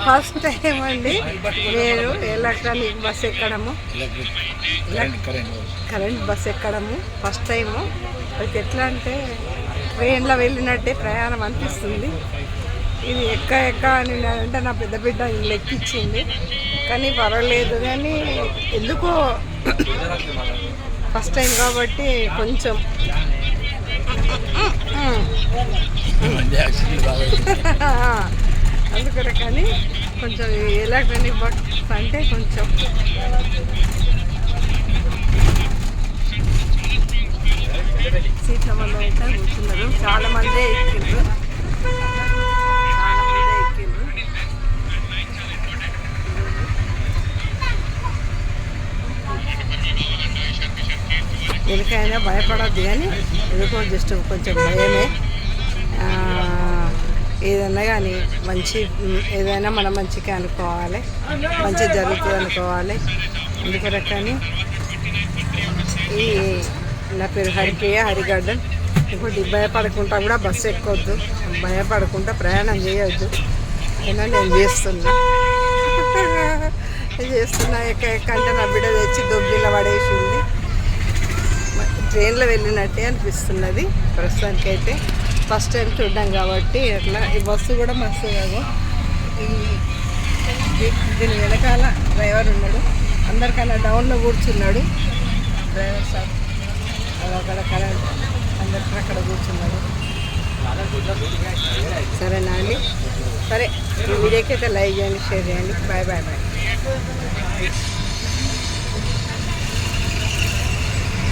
First time అండి నేను electronic bus ఎక్కడము, కరెంట్ బస్ ఎక్కడము ఫస్ట్ టైము. అది ఎట్లా అంటే ట్రైన్లో వెళ్ళినట్టే ప్రయాణం అనిపిస్తుంది. ఇది ఎక్క అని అంటే నా పెద్ద బిడ్డ లెక్కిచ్చింది, కానీ పర్వాలేదు. కానీ ఎందుకో ఫస్ట్ టైం కాబట్టి కొంచెం అందుకనే, కానీ కొంచెం ఎలక్ట్రానిక్ బస్ అంటే కొంచెం సీట్ల మంది అయితే కూర్చున్నారు. చాలామందే ఎక్కిండ్రు. ఎందుకైనా భయపడద్దు, కానీ ఎందుకో జస్ట్ కొంచెం భయమే. ఏదన్నా కానీ ఏదైనా మనం మంచిగా అనుకోవాలి, మంచి జరుగుతుంది అనుకోవాలి. ఎందుకని ఈ నా పేరు హరిగడ్డన్. ఇంకోటి భయపడకుండా కూడా బస్సు ఎక్కొద్దు, భయపడకుండా ప్రయాణం చేయొద్దు. అయినా నేను చేస్తున్నా ఎక్కంటే నా బిడ్డ తెచ్చి దొబ్బిలో పడేసింది. ట్రైన్లో వెళ్ళినట్టే అనిపిస్తున్నది ప్రస్తుతానికి అయితే. ఫస్ట్ టైం చూడ్డాం కాబట్టి అట్లా. ఈ బస్సు కూడా మస్తు కాదు. దీని వెనకాల డ్రైవర్ ఉన్నాడు, అందరికన్నా డౌన్లో కూర్చున్నాడు డ్రైవర్ సార్. అక్కడ అందరికీ అక్కడ కూర్చున్నాడు. సరేనా అండి? సరే, ఈ వీడియోకి అయితే లైక్ చేయండి, షేర్ చేయండి. Bye bye bye.